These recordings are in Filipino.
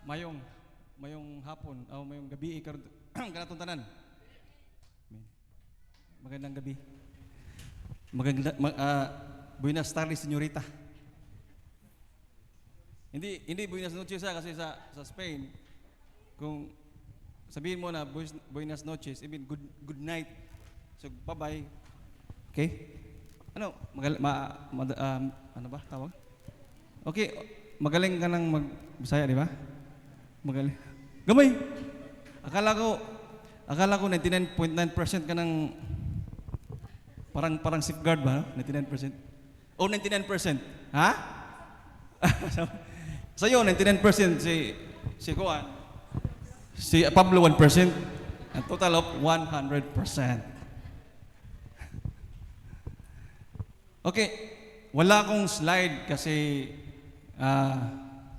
mayong mayong hapon o mayong gabi karon kanatong tanan. Amen. Magandang gabi. Buenas tardes, senyorita. Hindi buenas noches kasi sa Spain kung sabihin mo na buenas noches, I mean good night. So bye-bye. Okay? Ano, ano ba tawag? Okay, magaling ka nang mag-Bisaya, di ba? Magaling. Gamay. Akala ko 99.9% ka ng parang safeguard ba? 99%. Oh, 99%. Ha? Sa'yo, 99% si Kuan. Si Pablo 1%. A total of 100%. Okay, wala akong slide kasi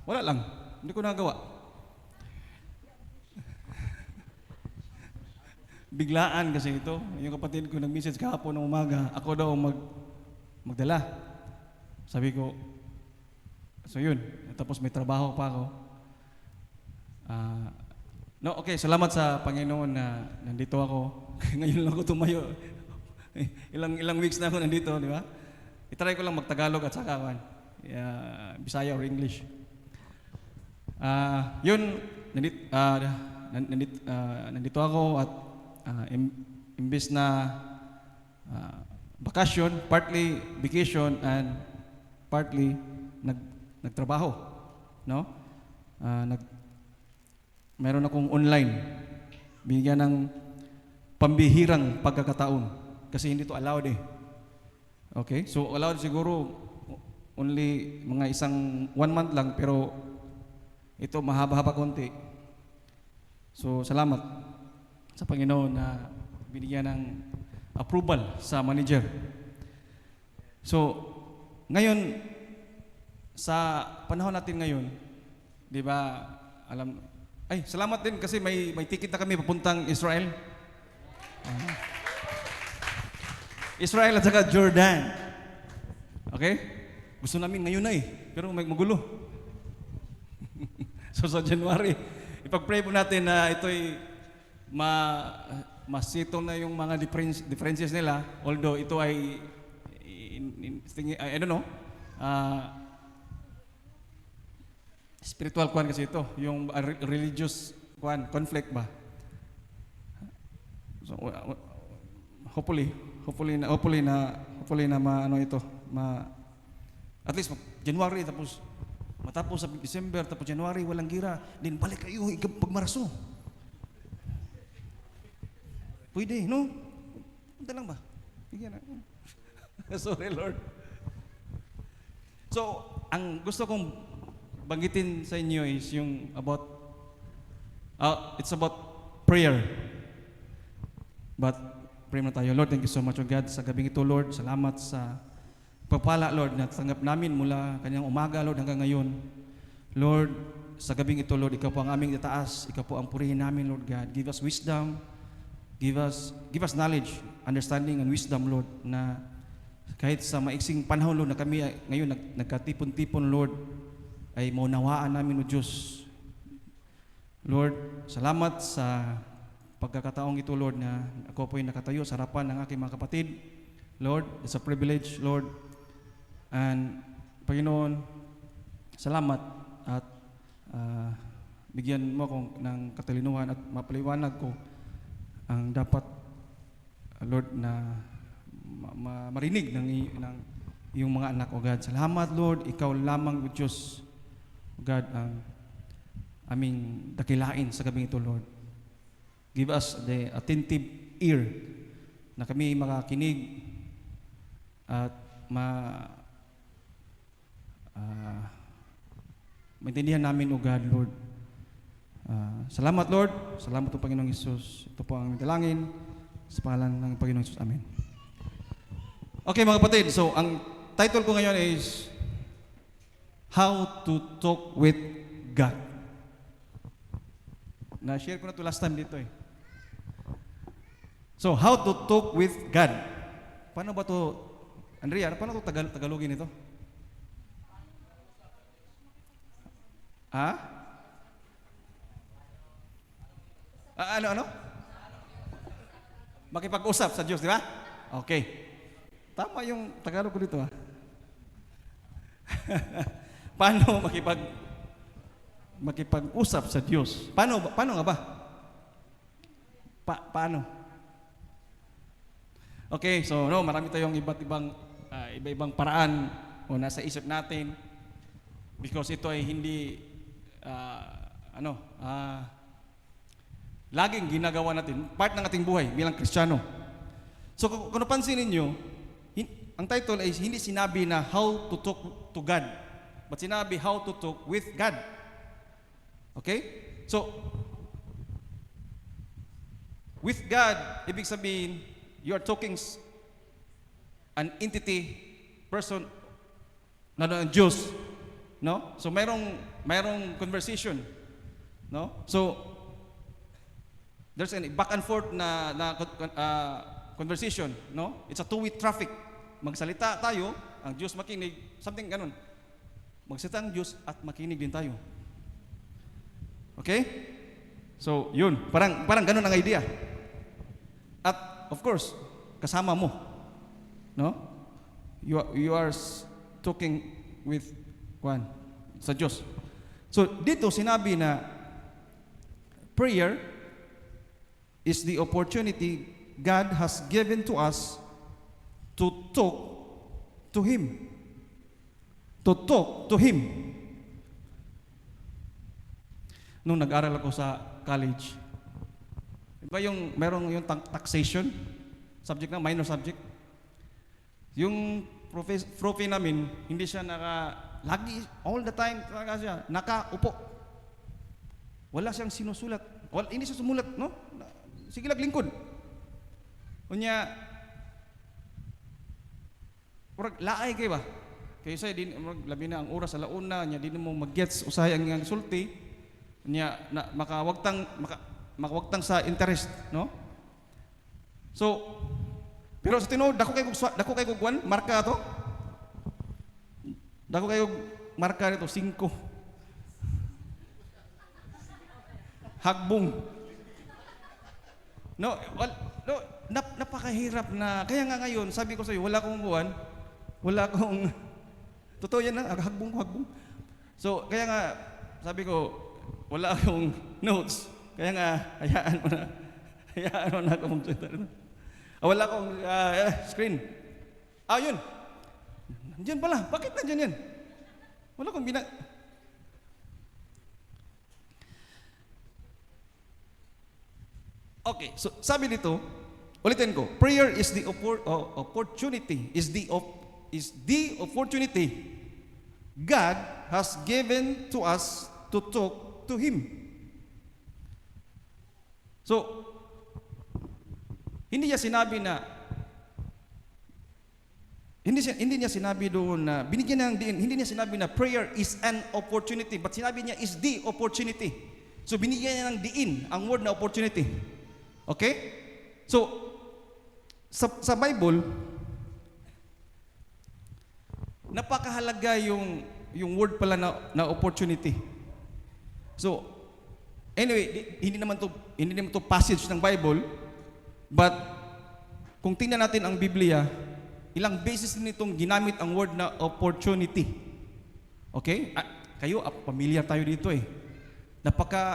wala lang. Hindi ko nagawa. Biglaan kasi ito. Yung kapatid ko nag-message kahapon ng umaga, ako daw magdala. Sabi ko, so yun. Tapos may trabaho pa ako. No, okay, salamat sa Panginoon na nandito ako. Ngayon lang ako tumayo. Ilang weeks na ako nandito, di ba? I-try ko lang mag-Tagalog at saka Bisaya or English. Yun, nandito ako at imbes na vacation, partly vacation and partly nagtrabaho, no? Meron akong online bigyan ng pambihirang pagkakataon kasi hindi to allowed eh. Okay? So allowed siguro only mga 1 month lang pero ito mahaba-haba konti. So salamat sa Panginoon na binigyan ng approval sa manager. So ngayon sa panahon natin ngayon, 'di ba? Salamat din kasi may ticket na kami papuntang Israel. Israel at saka Jordan. Okay? Gusto namin ngayon na pero may magulo. So sa January, ipag-pray po natin na ito'y masito na yung mga differences nila. Although ito ay, I don't know, spiritual kwan kasi ito. Yung religious conflict ba? So, hopefully na at least January tapos matapos sa December tapos January walang gira din balik kayo pag Marso. Pwede, no? Punta lang ba? Bigyan na. Sorry, Lord. So, ang gusto kong banggitin sa inyo is yung it's about prayer. But pray mo tayo. Lord, thank you so much, O God, sa gabing ito, Lord. Salamat sa pagpala, Lord, na tanggap namin mula kanyang umaga, Lord, hanggang ngayon. Lord, sa gabing ito, Lord, ikaw po ang aming itaas. Ikaw po ang purihin namin, Lord God. Give us wisdom. Give us knowledge, understanding, and wisdom, Lord, na kahit sa maiksing panahon, Lord, na kami ngayon nagkatipon-tipon, Lord, ay maunawaan namin, O Diyos. Lord, salamat sa pagkakataong ito, Lord, na ako po'y nakatayo sa harapan ng aking mga kapatid. Lord, it's a privilege, Lord. And, Panginoon, salamat at bigyan mo akong ng katalinuhan at mapaliwanag ko ang dapat, Lord, na marinig ng iyong mga anak, O God. Salamat, Lord. Ikaw lamang, O Diyos, O God, ang aming dakilain sa gabing ito, Lord. Give us the attentive ear na kami makakinig at maintindihan namin, O God, Lord. Salamat, Lord. Salamat po, Panginoong Hesus. Ito po ang aming dalangin sa pangalan ng Panginoong Hesus. Amen. Okay, mga kapatid. So, ang title ko ngayon is How to Talk with God. Na-share ko na ito last time dito eh. So, how to talk with God. Paano ba ito, Andrea, paano ito Tagalogin ito? Ha? Ano? Makipag-usap sa Diyos, di ba? Okay. Tama yung Tagalog ko dito, ha? Paano makipag-usap sa Diyos? Paano nga ba? Paano? Okay, so marami tayong iba-ibang paraan o nasa isip natin because ito ay hindi laging ginagawa natin, part ng ating buhay bilang Kristiyano. So kung napansin ninyo, ang title ay hindi sinabi na how to talk to God, but sinabi how to talk with God. Okay? So, with God, ibig sabihin, you are talking an entity, person, na Diyos. No? So, mayroong conversation. No? So, there's a back and forth na conversation. No? It's a two-way traffic. Magsalita tayo, ang Diyos makinig, something ganun. Magsalita ang Diyos at makinig din tayo. Okay? So, yun. Parang ganun ang idea. At, of course, kasama mo. No? You are talking with Juan sa Diyos. So, dito sinabi na prayer is the opportunity God has given to us to talk to Him. To talk to Him. Nung nag-aral ako sa college, iba merong yung taxation, subject na, minor subject. Yung profe namin, hindi siya lagi, all the time, talaga siya, nakaupo. Wala siyang sinusulat. Hindi siya sumulat, no? Sige lang, lingkod. Unya, laay kayo ba? Kaya sa'yo, labi na ang oras sa launa, niya, di mo mag-gets, usay ang sulti, niya, makawagtang sa interest, no? So, pero sa tinuod, dako kay kugwan, marka to. Dako kayo marka nito 5. Hagbong. No, napakahirap na. Kaya nga ngayon, sabi ko sa iyo, wala akong totoo yan na, hagbong. So, kaya nga sabi ko, wala akong notes. Kaya nga hayaan mo na ako mag-Twitter. Wala akong screen. Yun. Nandiyan pala. Bakit nandiyan yan? Wala akong Okay, so sabi dito, ulitin ko, prayer is the opportunity, is the opportunity God has given to us to talk to Him. So, hindi niya sinabi doon na binigyan ng diin, hindi niya sinabi na prayer is an opportunity, but sinabi niya is the opportunity. So, binigyan niya ng diin ang word na opportunity. Okay? So, sa Bible, napakahalaga yung word pala na opportunity. So, anyway, hindi naman to passage ng Bible, but kung tingnan natin ang Biblia, ilang beses nitong ginamit ang word na opportunity. Okay? Kayo, familiar tayo dito eh.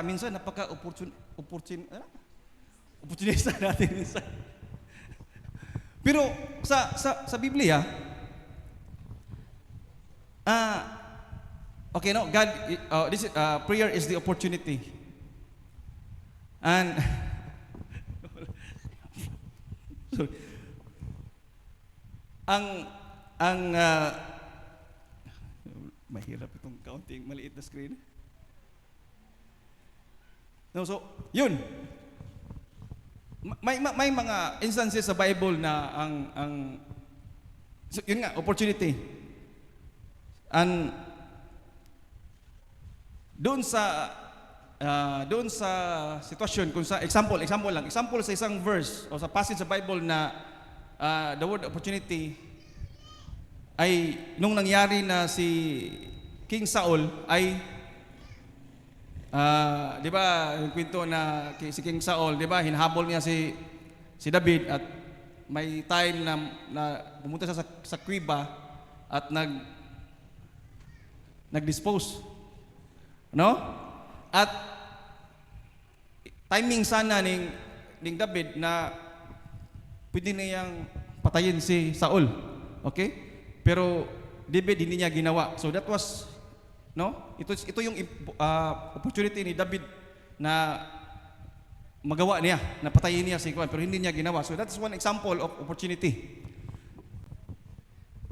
Minsan opportunista natin minsan. Pero sa Biblia, okay, no, God, prayer is the opportunity. And sorry. Mahirap itong counting, maliit na screen. No, so, yun. May mga instances sa Bible na so, yun nga, opportunity. And doon sa sitwasyon, kung sa example sa isang verse o sa passage sa Bible na the word opportunity ay nung nangyari na si King Saul ay Di ba, yung kwento na si King Saul, di ba, hinahabol niya si David at may time na pumunta siya sa kuweba at nag-dispose. No? At timing sana ning David na pwede niyang patayin si Saul. Okay? Pero David hindi niya ginawa. So that was, no? Ito yung opportunity ni David na magawa niya, na patayin niya si Saul, pero hindi niya ginawa. So that's one example of opportunity.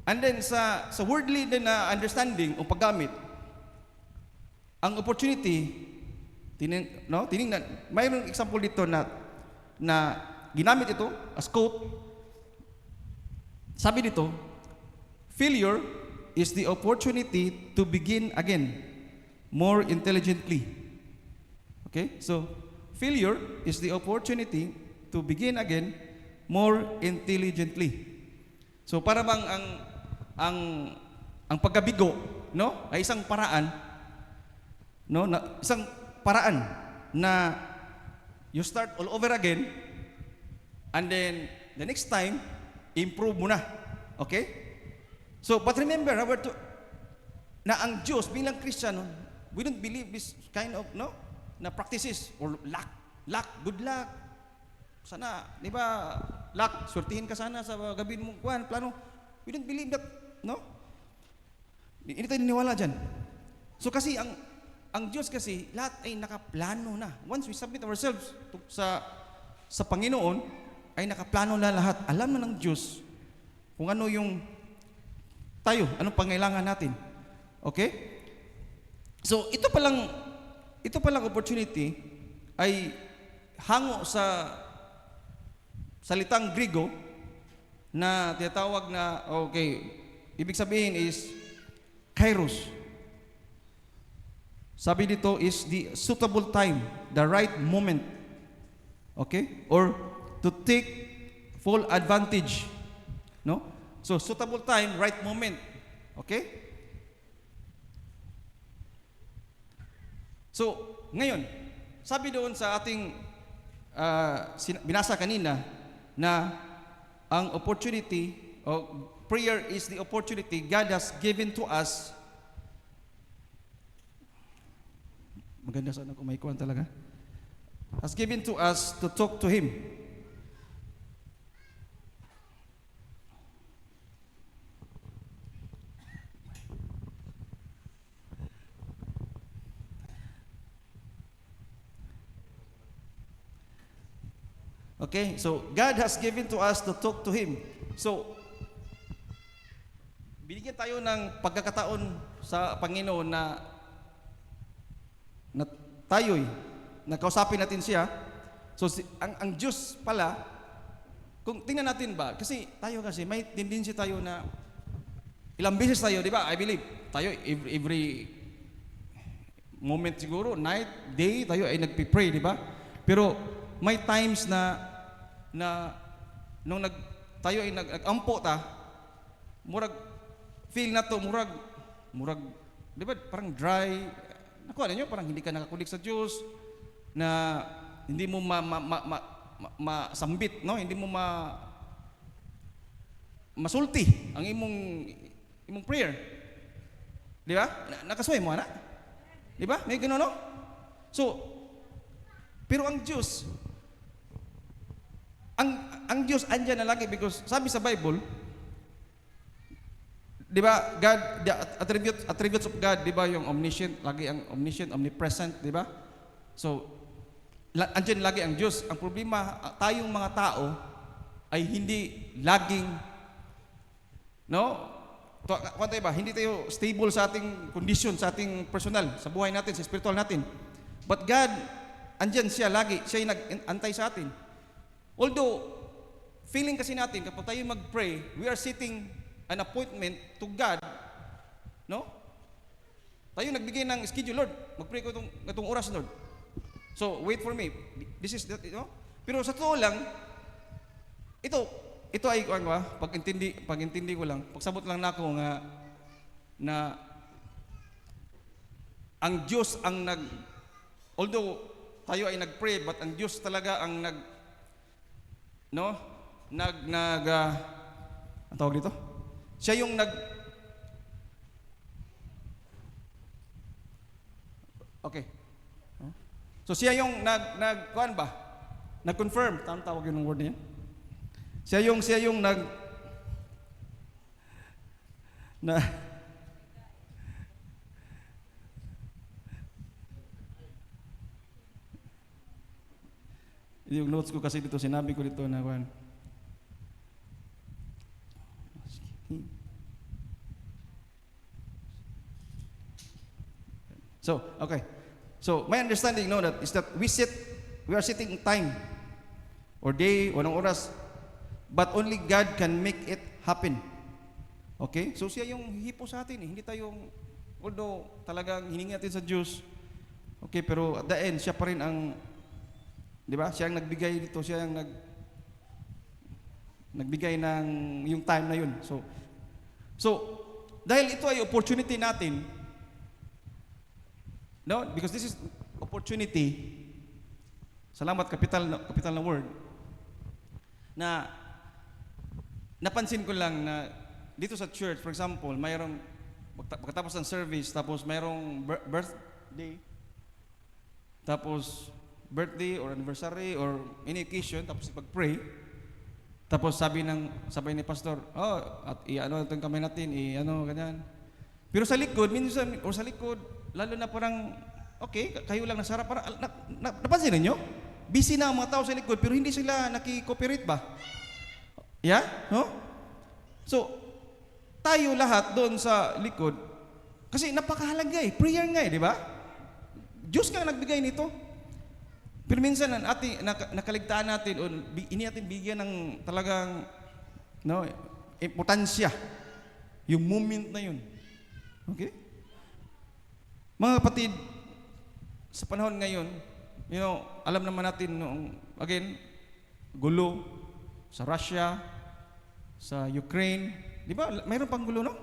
And then sa worldly din na understanding o paggamit, ang opportunity, tiningnan, mayroong example dito na ginamit ito as quote. Sabi dito, failure is the opportunity to begin again more intelligently. Okay? So, failure is the opportunity to begin again more intelligently. So, para bang ang pagkabigo, no, ay isang paraan, no, isang paraan na you start all over again and then the next time improve mo na. Okay? So, but remember, na ang Diyos bilang Christian, we don't believe this kind of, no, na practices or good luck. Sana, di ba, luck, swertihin ka sana sa gabi mo, plano. We don't believe that, no? Hindi tayo niniwala dyan. So, kasi ang Diyos kasi, lahat ay nakaplano na. Once we submit ourselves sa Panginoon, ay nakaplano na lahat. Alam na ng Diyos kung ano yung anong pangailangan natin. Okay? So, ito palang opportunity ay hango sa salitang Griego na tinatawag na, okay, ibig sabihin is kairos. Sabi dito is the suitable time, the right moment. Okay? Or to take full advantage. No? So, suitable time, right moment. Okay? So, ngayon, sabi doon sa ating binasa kanina na ang opportunity, prayer is the opportunity God has given to us. Maganda sana kung may kuwan talaga. Has given to us to talk to Him. Okay, so God has given to us to talk to Him. So, binigyan tayo ng pagkakataon sa Panginoon na tayo'y nakausapin natin siya. So, ang Diyos pala, kung tingnan natin ba, kasi may tendency tayo na ilang beses tayo, di ba? I believe, tayo every moment siguro, night, day, tayo ay nagpipray, di ba? Pero may times na nung tayo ay nag-ampo ta, murag feel na to, murag di ba parang dry, nakuha ninyo, parang hindi ka nakakulik sa Diyos, na hindi mo masambit, no? Hindi mo masulti ang imong prayer. Di ba? Nakasway mo, ana? Di ba? May gano'n, no? So, pero ang Diyos, ang Diyos andyan na lagi because sabi sa Bible, di ba, God, the attributes of God, di ba, yung omniscient, lagi ang omniscient, omnipresent, di ba? So, andyan lagi ang Diyos. Ang problema, tayong mga tao ay hindi laging, no? Kung tayo ba, hindi tayo stable sa ating condition, sa ating personal, sa buhay natin, sa spiritual natin. But God, andyan siya lagi, siya yung nag-antay sa atin. Although, feeling kasi natin, kapag tayo mag-pray, we are setting an appointment to God, no? Tayo nagbigay ng schedule, Lord, mag-pray ko itong oras, Lord. So, wait for me. This is that, you know? Pero sa totoo lang, ito ay, pag-intindi ko lang, pagsabot lang na ako na ang Diyos ang although tayo ay nag-pray, but ang Diyos talaga ang no? Ang tawag dito? Siya yung okay. So siya yung kuan ba? Nag-confirm. Tama tawag yun ng word niya. Siya yung yung notes ko kasi dito, sinabi ko dito na kuan. So, okay. So, my understanding that is that we are sitting time or day, walang oras, but only God can make it happen. Okay? So, siya yung hipo sa atin. Hindi tayo, although talagang hiningi natin sa Diyos, okay, pero at the end, siya pa rin ang, di ba? Siya ang nagbigay dito, siya ang nagbigay ng yung time na yun. So, dahil ito ay opportunity natin, no? Because this is opportunity. Salamat, kapital na word. Na napansin ko lang na dito sa church, for example, mayroong pagkatapos ng service, tapos mayroong birthday, tapos birthday or anniversary or any occasion, tapos pag-pray, tapos sabay ni pastor, at i-ano itong kamay natin, ganyan. Pero sa likod, minsan, o sa likod, lalo na parang, okay, kayo lang nasarap, parang, napansin ninyo? Busy na ang mga tao sa likod, pero hindi sila nakikooperate ba? Yeah? No? So, tayo lahat doon sa likod, kasi napakahalaga prayer nga di ba? Diyos nga nagbigay nito. Pero minsan, nakaligtaan natin, o ini natin bigyan ng talagang, importansya, yung moment na yun. Okay? Mga kapatid, sa panahon ngayon, alam naman natin again, gulo sa Russia, sa Ukraine, di ba? Mayroon pang gulo, no?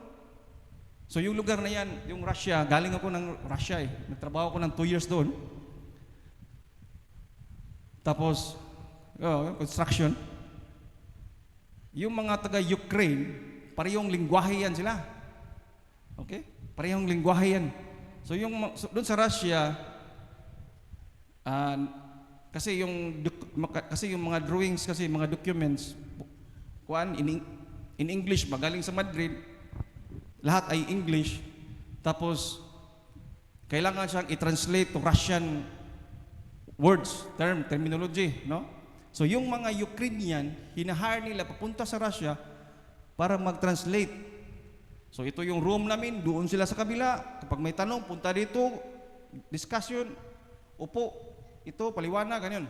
So yung lugar na yan, yung Russia, galing ako ng Russia Nagtrabaho ako ng 2 years doon. Tapos, construction. Yung mga taga-Ukraine, parehong lingwahe yan sila. Okay? Parehong lingwahe yan. So doon sa Russia, kasi yung mga drawings, kasi mga documents, in English, magaling sa Madrid, lahat ay English. Tapos kailangan siyang i-translate to Russian words, terminology, no? So yung mga Ukrainian, hinahire nila papunta sa Russia para mag-translate. So ito yung room namin, doon sila sa kabila. Kapag may tanong, punta dito, discussion, upo, ito, paliwanag, ganyan.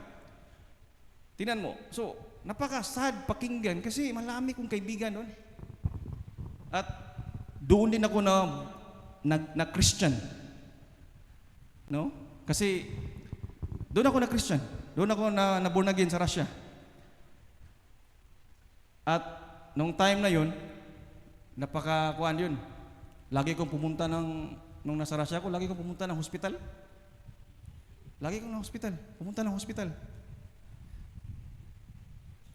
Tingnan mo. So, napaka-sad pakinggan kasi malami kong kaibigan doon. At doon din ako na Christian. No? Kasi doon ako na Christian. Doon ako na born again sa Russia. At nung time na yun, napaka-kuan yun. Lagi kong pumunta nung nasa Russia ako, lagi kong pumunta ng hospital. Pumunta ng hospital.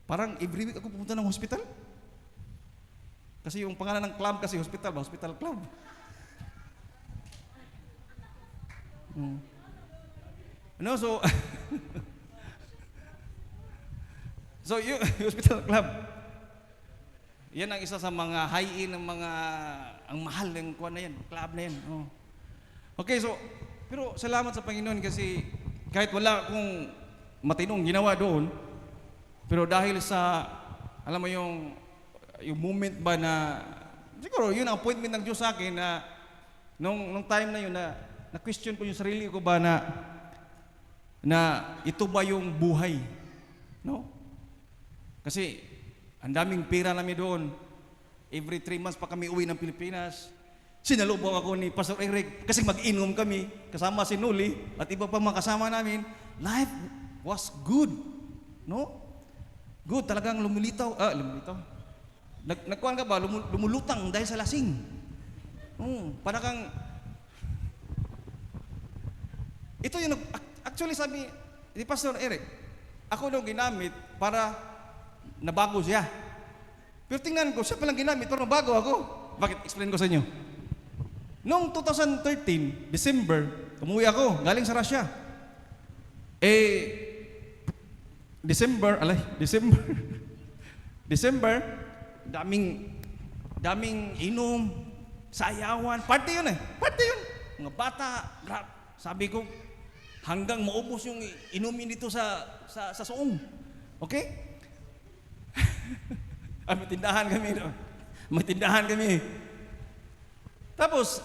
Parang every week ako pumunta ng hospital. Kasi yung pangalan ng club kasi hospital club. So so yung hospital club. Yan ang isa sa mga high-end ng ang mahal ng kuan na yan, club na yan. Okay, so pero salamat sa Panginoon kasi kahit wala akong matinong ginawa doon, pero dahil sa, alam mo yung moment ba na, siguro yun ang appointment ng Diyos sa akin na nung time na yun na question ko yung sarili ko ba na ito ba yung buhay? No? Kasi ang daming pera namin doon. Every 3 months pa kami uwi ng Pilipinas. Sinalubong ako ni Pastor Eric kasi mag-inom kami kasama si Nuli at iba pa mga kasama namin. Life was good. No? Good. Talagang lumulitaw. Nagkuhan ka ba? Lumulutang dahil sa lasing. Parang kang... Ito yung Actually, sabi ni Pastor Eric, ako daw ginamit para nabago siya. Pero tingnan ko, siya palang ginamit para nabago ako. Bakit? Explain ko sa inyo. Noong 2013, December, umuwi ako, galing sa Russia. December, December, daming inom, sayawan, party yun. Mga bata, sabi ko, hanggang maubos yung inumin dito sa suong. Okay? May tindahan kami. Tapos,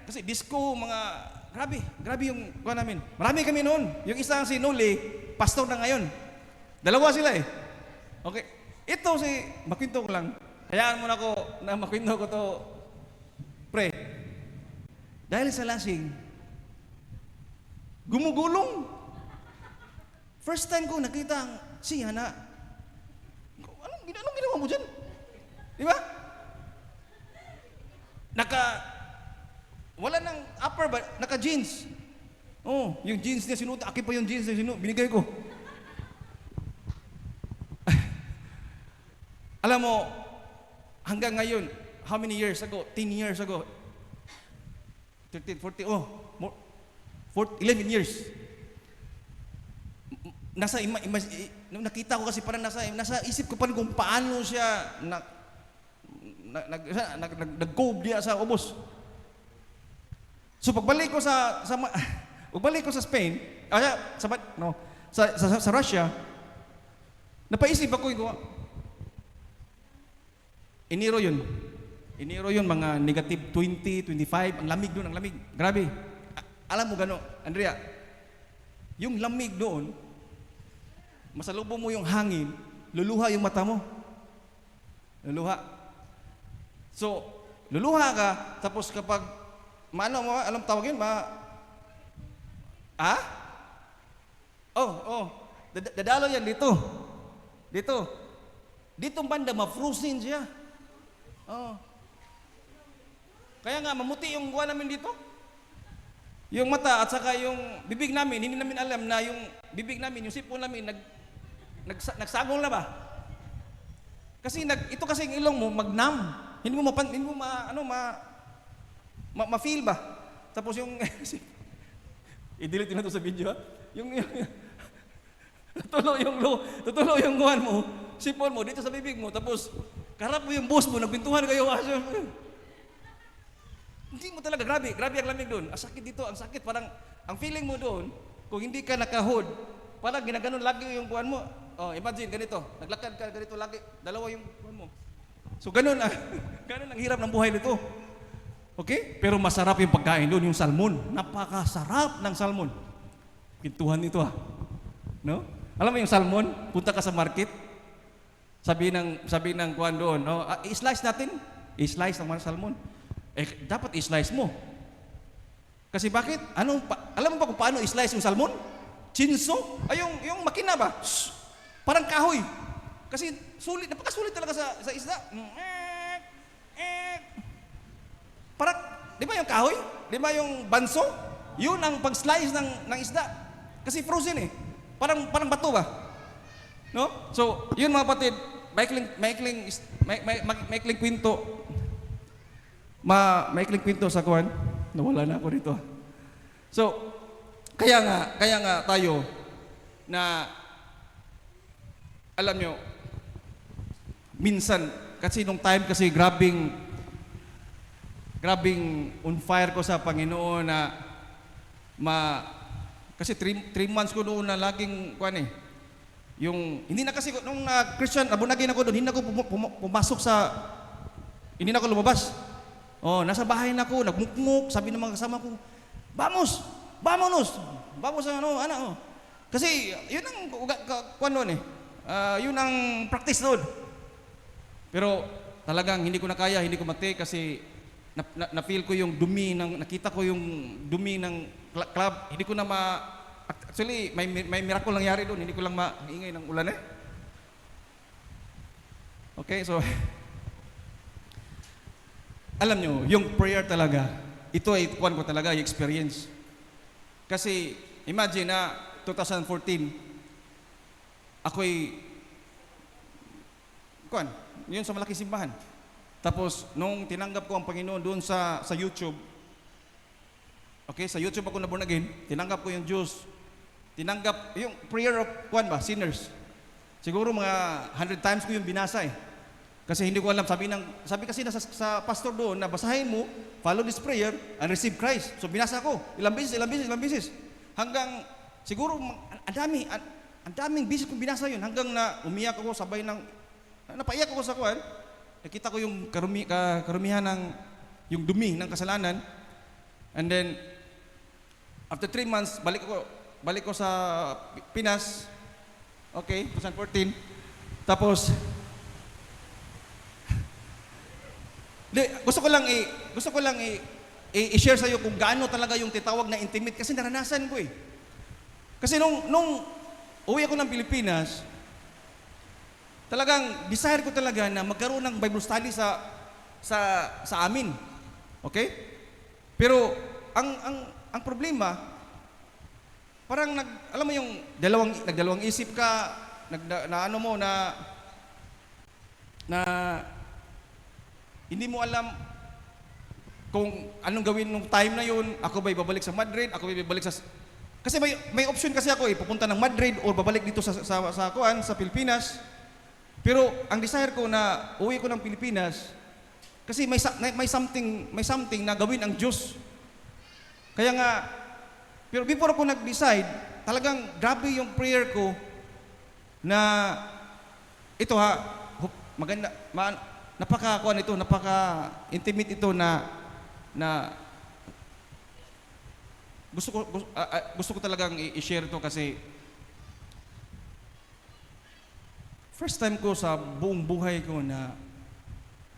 kasi disco, grabe yung kuha namin. Marami kami noon. Yung isang si Noli, pastor na ngayon. Dalawa sila eh. Okay. Ito makwento ko lang. Hayaan mo na ako na makwento ko to, pre. Dahil sa lasing, gumugulong. First time ko nakita ang siya na, anong ginawa mo dyan? Di ba? Wala ng upper ba? Naka-jeans. Oh, yung jeans niya sinuot. Akin pa yung jeans niya sinuot. Binigay ko. Alam mo, hanggang ngayon, how many years ago? 10 years ago. 13, 14, 11 years. Nakita ko kasi parang nasa isip ko pa kung paano siya nag-cope niya sa ubos. So pagbalik ko sa Spain, sa Russia, napaisip ako Enero yun, mga negative 20, 25, ang lamig doon, grabe. Alam mo gano, Andrea, yung lamig doon, masalubong mo yung hangin, luluha yung mata mo. Luluha. So, luluha ka, tapos kapag alam tawag yun, dadalo yan dito. Dito banda, ma-frozen siya. Kaya nga, mamuti yung guwa namin dito. Yung mata at saka yung bibig namin, hindi namin alam na yung bibig namin, yung sipon namin, nagsagol na ba? Kasi ito kasi yung ilong mo, magnam. Hindi mo ma-feel ba? Tapos yung i-delete na to sa video, ha? tutulo yung guwan mo, sipon mo dito sa bibig mo, tapos karap mo yung boss mo, nagpintuhan kayo. Hindi mo talaga, grabe ang lamig doon. Ang sakit dito, ang sakit. Parang, ang feeling mo doon, kung hindi ka naka-hood, parang ginaganon lagi yung kuhan mo. Imagine, ganito, naglakad ka, ganito lagi, dalawa yung kuhan mo. So, ganun ang hirap ng buhay nito. Okay? Pero masarap yung pagkain doon, yung salmon. Napakasarap ng salmon. Pintuhan nito no? Alam mo yung salmon, punta ka sa market, sabi ng kuhan doon, i-slice natin. I-slice ng mga salmon. Dapat i-slice mo. Kasi bakit? Alam mo ba kung paano i-slice yung salmon? Chinso? Yung makina ba? Shhh! Parang kahoy. Kasi napakasulit talaga sa isda. Parang, di ba yung kahoy? Di ba yung banso? Yun ang pag-slice ng isda. Kasi frozen eh. Parang bato ba? No? So, yun mga kapatid, maikling kwento. Maikling kwento sa kuwan. Nawala na ako dito. So, kaya nga tayo na alam nyo, minsan, kasi nung time kasi grabing on fire ko sa Panginoon na kasi 3 months ko doon na laging kuwan eh. Hindi na kasi nung Christian, abunagin ako doon, hindi na ako pumasok hindi na ako lumabas. Nasa bahay na ako, nagmukmuk, sabi ng mga kasama ko, Vamos! Kasi yun ang kuwan doon eh. Yun ang practice doon. Pero talagang hindi ko na kaya, hindi ko mati kasi na-feel ko yung dumi nakita ko yung dumi ng club. Hindi ko na actually, may miracle nangyari doon, hindi ko lang maingay ng ulan eh. Okay, so alam nyo, yung prayer talaga, ito ay kuwan ko talaga, yung experience. Kasi imagine na 2014, ako'y, kuan, yun sa malaking simbahan. Tapos, nung tinanggap ko ang Panginoon doon sa YouTube, okay, sa YouTube ako na born again, tinanggap ko yung Diyos, tinanggap, yung prayer of, kuan ba, sinners. Siguro mga 100 times ko yung binasa eh. Kasi hindi ko alam, sabi kasi na sa pastor doon, na basahin mo, follow this prayer, and receive Christ. So binasa ko, ilang beses. Hanggang, siguro, ang daming beses kong binasa yun, hanggang na umiyak ako, sabay ng, napaiyak ako sa kuan, nakita ko yung karumihan ng, yung dumi ng kasalanan, and then, after 3 months, balik ko sa Pinas, okay, 2014, tapos, gusto ko lang i-share sa iyo kung gaano talaga yung titawag na intimate kasi naranasan ko eh. Kasi nung uwi ako ng Pilipinas, talagang desire ko talaga na magkaroon ng Bible study sa amin. Okay? Pero ang problema, parang alam mo yung nagdalawang isip ka, na hindi mo alam kung anong gawin nung time na yun. Ako ba'y babalik sa Madrid? Ako ba'y babalik sa... Kasi may option kasi ako eh, pupunta ng Madrid o babalik dito sa Pilipinas. Pero ang desire ko na uwi ko ng Pilipinas, kasi may something na gawin ang Diyos. Kaya nga, pero before ako nag-decide, talagang grabe yung prayer ko na ito ha, maganda, napaka-intimate ito na gusto ko talagang i-share ito kasi first time ko sa buong buhay ko na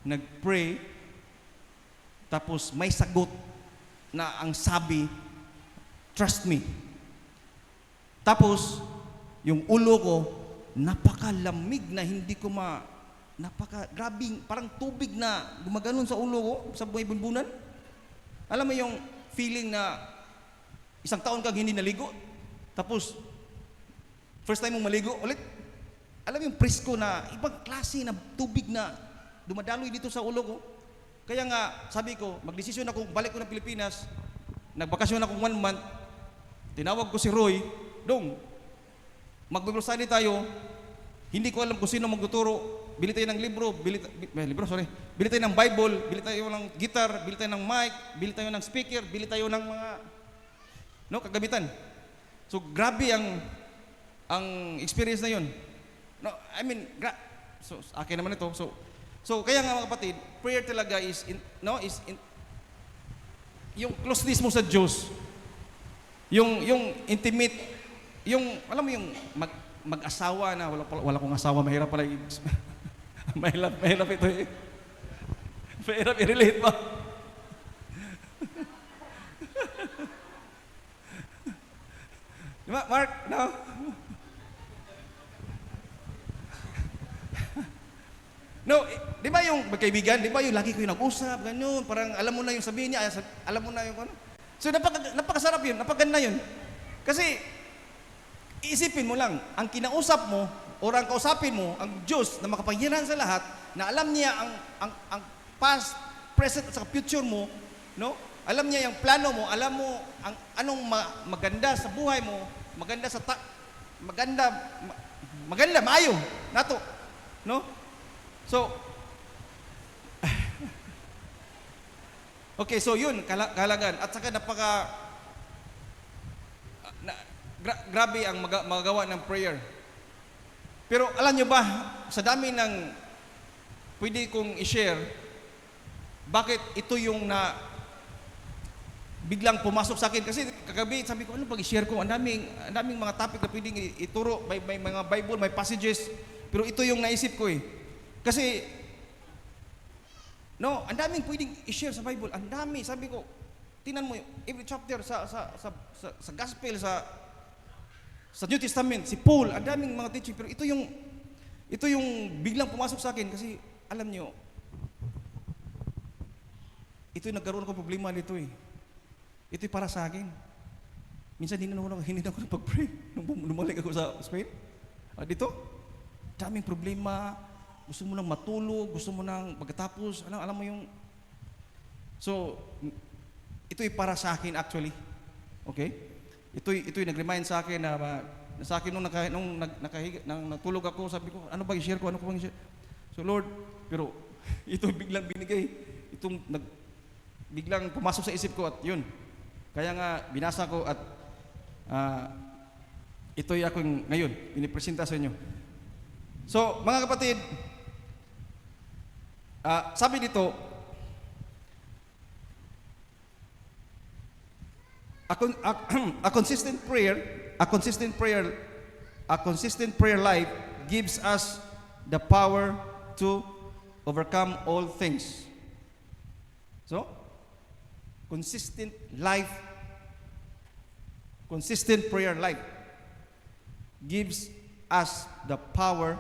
nag-pray tapos may sagot na ang sabi, trust me. Tapos yung ulo ko napakalamig na hindi ko napaka-grabing, parang tubig na gumaganon sa ulo ko, sa buhay bunbunan. Alam mo yung feeling na isang taon kang hindi naligo, tapos first time mong maligo ulit. Alam mo yung presko na ibang klase na tubig na dumadaloy dito sa ulo ko. Kaya nga, sabi ko, magdesisyon ako, balik ko ng Pilipinas, nagbakasyon ako 1 month, tinawag ko si Roy, Dong, mag-Bible study tayo, hindi ko alam kung sino magtuturo. Bili tayo ng bili tayo ng Bible, bili tayo ng guitar, bili tayo ng mic, bili tayo ng speaker, bili tayo ng mga kagamitan. So grabe ang experience na 'yon. No, I mean, so akin naman ito. So kaya nga mga kapatid, prayer talaga is yung closeness mo sa Diyos. Yung intimate, yung alam mo yung mag-asawa na wala kong asawa, mahirap pala mahirap ito eh. Mahirap i-relate pa. Di ba, Mark? No? No, di ba yung magkaibigan, di ba yung lagi ko yung nag-usap, ganyan, parang alam mo na yung sabihin niya, alam mo na yung ano. So napakasarap yun, napaganda yun. Kasi, iisipin mo lang, ang kinausap mo, o ang kausapin mo, ang Diyos na makapangyarihan sa lahat, na alam niya ang past, present at future mo, no? Alam niya yung plano mo, alam mo ang anong maganda sa buhay mo, maganda, maayo, nato, no? So, okay, so yun, kahalagan. At saka grabe ang magagawa ng prayer. Pero alam nyo ba, sa dami ng pwede kong i-share, bakit ito yung biglang pumasok sa akin? Kasi kagabi, sabi ko, ano pag i-share ko? Ang daming mga topic na pwedeng ituro, may mga Bible, may passages, pero ito yung naisip ko eh. Kasi, ang daming pwedeng i-share sa Bible. Ang dami, sabi ko, tingnan mo, every chapter sa Gospel, sa New Testament, si Paul, ang daming mga teaching, pero ito yung biglang pumasok sa akin kasi alam nyo, ito yung nagkaroon akong problema dito eh. Ito yung para sa akin. minsan hindi na ako nagpag-pray nung bumalik ako sa Spain. Dito, daming problema, gusto mo nang matulog, gusto mo nang pagkatapos, alam mo yung... So, ito'y para sa akin actually. Okay? Ito'y nag-remind sa akin na sa akin nung natulog ako, sabi ko, ano ba i-share ko? Ano ko bang i-share? So Lord, pero ito biglang binigay, biglang pumasok sa isip ko at yun. Kaya nga binasa ko at ito'y akong ngayon pinipresenta sa inyo. So mga kapatid, sabi dito, a consistent prayer life gives us the power to overcome all things. So, consistent prayer life gives us the power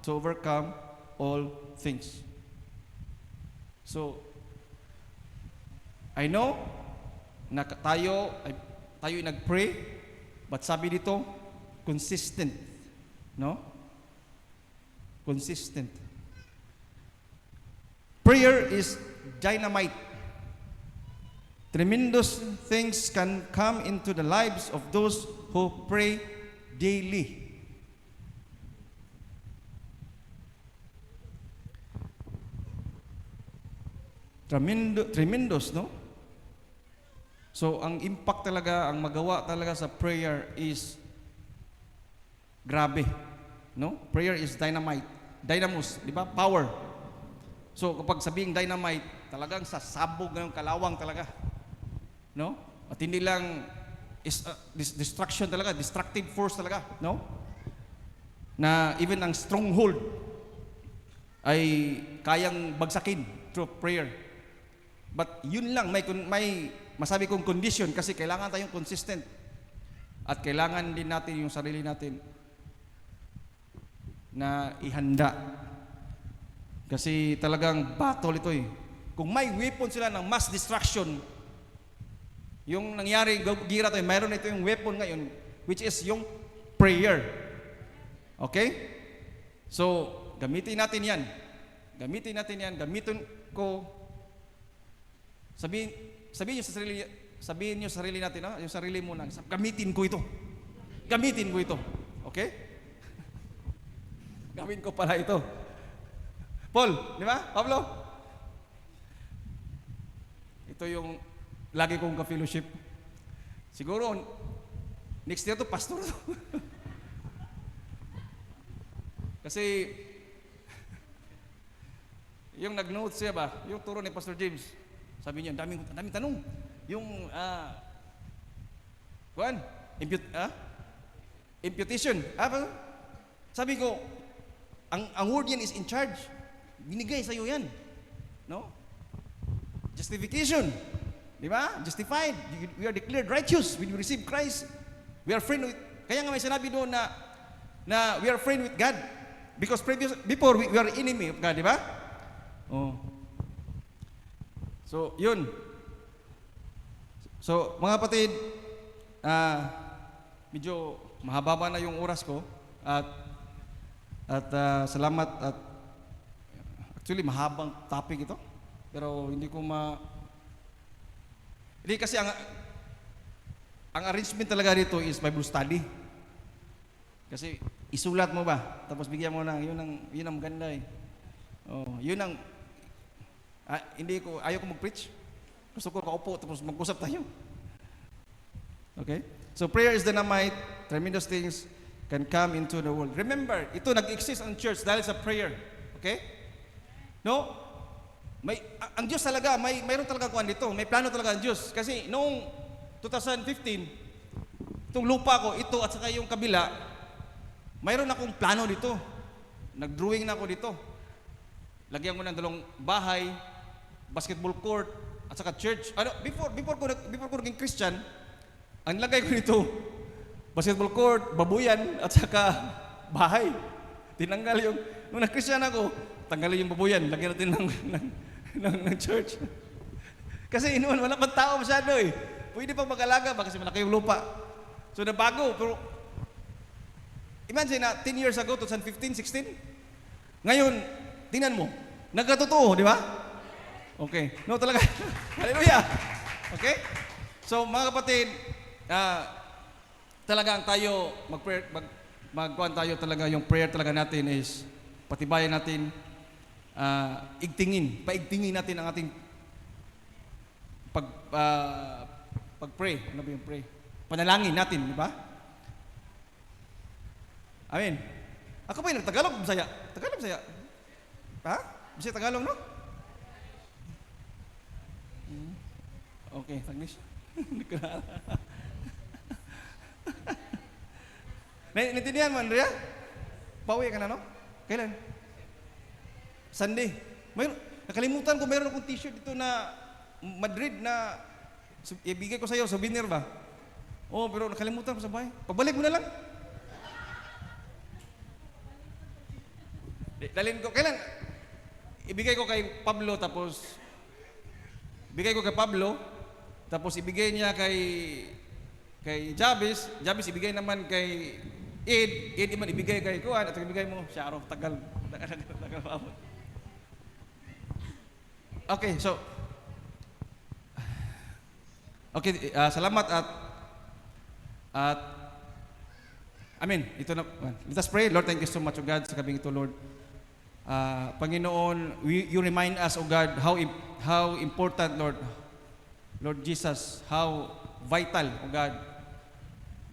to overcome all things. So, I know na tayo nag-pray, but sabi dito, consistent. No? Consistent. Prayer is dynamite. Tremendous things can come into the lives of those who pray daily. Tremendous, no? So, ang impact talaga, ang magawa talaga sa prayer is grabe. No? Prayer is dynamite. Dynamos, di ba? Power. So, kapag sabing dynamite, talagang sasabog ng kalawang talaga. No? At hindi lang destruction talaga, destructive force talaga. No? Na even ang stronghold ay kayang bagsakin through prayer. But yun lang, may masabi kong condition kasi kailangan tayong consistent. At kailangan din natin yung sarili natin na ihanda. Kasi talagang battle ito eh. Kung may weapon sila ng mass destruction, yung nangyari, gira to, mayroon ito yung weapon ngayon, which is yung prayer. Okay? So, gamitin natin yan. Gamitin ko. Sabihin niyo sa sarili natin, yung sarili mo na, gamitin ko ito. Okay? Gawin ko pala ito. Paul, di ba? Pablo? Ito yung lagi kong ka-fellowship. Siguro, next year to, pastor to. Kasi, yung nag-note siya ba, yung turo ni Pastor James, sabi niya, daming tanong. Yung, imputation. Sabi ko, ang word yan is in charge. Binigay sa'yo yan. No? Justification. Di ba? Justified. We are declared righteous when we receive Christ. We are friend with, kaya nga may sinabi doon na we are friend with God. Because before we are enemy of God, di ba? Oh. So, yun. So, mga kapatid, medyo mahaba na yung oras ko at salamat at actually mahabang topic ito pero hindi kasi ang arrangement talaga dito is Bible study kasi isulat mo ba tapos bigyan mo yun ang maganda eh. Yun ang ayaw ko mag-preach. Gusto ko kaupo tapos mag-usap tayo. Okay? So prayer is dynamite. Tremendous things can come into the world. Remember, ito nag-exist ang church dahil sa prayer. Okay? No? Ang Diyos talaga, mayroon talaga kuhan dito. May plano talaga ang Diyos. Kasi noong 2015, itong lupa ko, ito at saka yung kabila, mayroon akong plano dito. Nag-drawing na ako dito. Lagyan ko ng dalawang bahay, basketball court, at saka church. Before ko naging Christian, ang lagay ko dito, basketball court, babuyan, at saka bahay. Tinanggal yung, nung nag-Christian ako, tanggalin yung babuyan, lagyan natin ng church. Kasi noon, wala pang tao masyado eh. Pwede pang mag-alaga ba kasi malaki yung lupa. So nabago, pero imagine na 10 years ago, 2015, 16, ngayon, tingnan mo, nagkatotoo, di ba? Okay. No, talaga. Hallelujah. Okay? So, mga kapatid, talagang tayo, magkuhan tayo talaga, yung prayer talaga natin is, patibayan natin, paigtingin natin ang ating pag-pray. Ano ba yung pray? Panalangin natin, di ba? Amen. Ako ba yung nagtagalog? Bisaya? Tagalog, Bisaya? Ha? Bisaya Tagalog, no? Okay, Taglish. Hindi ko na. Naintindihan mo, Andrea? Pauwi ka na, no? Kailan? Sunday. Nakalimutan ko, mayroon akong t-shirt dito na Madrid na ibigay ko sa iyo, souvenir ba? Oh, pero nakalimutan ko sa bahay. Pabalik mo na lang. Dalhin ko, kailan? Ibigay ko kay Pablo, tapos ibigay niya kay Jabis ibigay naman kay Ed naman ibigay kay Kuan, at ibigay mo siya araw tagal. Okay, so salamat at amen. Ito na. Let us pray. Lord, thank you so much, O God, sa gabing ito, Lord. Panginoon, you remind us, O God, how important, Lord Jesus, how vital, O God,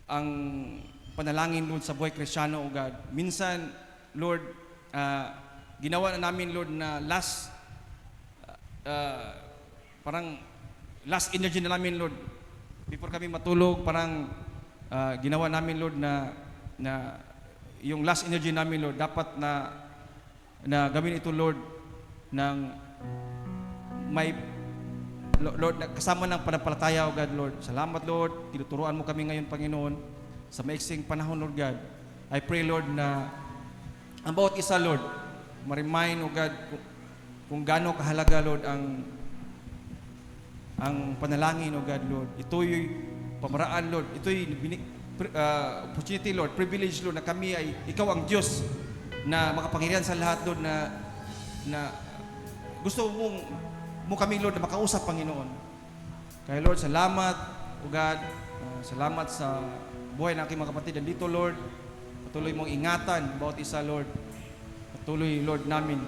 ang panalangin, Lord, sa buhay Kristiyano, O God. Minsan, Lord, ginawa na namin, Lord, na parang last energy na namin, Lord, before kami matulog, parang ginawa namin, Lord, na yung last energy namin, Lord, dapat na gawin ito, Lord, ng may Lord, kasama ng panampalataya, O God, Lord. Salamat, Lord. Tinuturuan mo kami ngayon, Panginoon, sa maiksing panahon, Lord God. I pray, Lord, na ang bawat isa, Lord, ma-remind, O God, kung gaano kahalaga, Lord, ang panalangin, O God, Lord. Ito'y pamaraan, Lord. Ito'y opportunity, Lord, privilege, Lord, na kami ay ikaw ang Diyos na makapangyarihan sa lahat, Lord, na gusto mo kami, Lord, na makausap, Panginoon. Kaya, Lord, salamat, O God, salamat sa buhay ng aking mga kapatid nandito, Lord. Patuloy mong ingatan bawat isa, Lord. Patuloy, Lord, namin,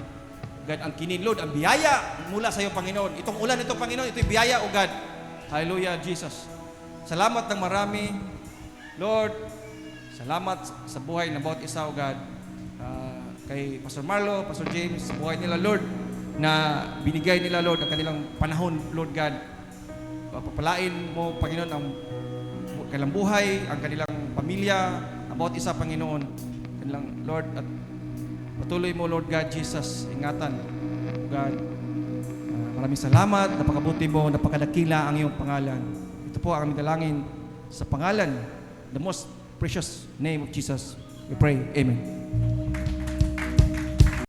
God, ang kinin, Lord, ang biyaya mula sa iyo, Panginoon. Itong ulan ito, Panginoon, ito'y biyaya, O God. Hallelujah, Jesus. Salamat ng marami, Lord. Salamat sa buhay ng bawat isa, O God. Kay Pastor Marlo, Pastor James, sa buhay nila, Lord, na binigay nila, Lord, ang kanilang panahon, Lord God. Papalain mo, Panginoon, ang kanilang buhay, ang kanilang pamilya, ang bawat isa, Panginoon. Kanilang, Lord, at patuloy mo, Lord God, Jesus, ingatan, God. Maraming salamat, napakabuti mo, napakadakila ang iyong pangalan. Ito po ang aming dalangin sa pangalan, the most precious name of Jesus. We pray. Amen.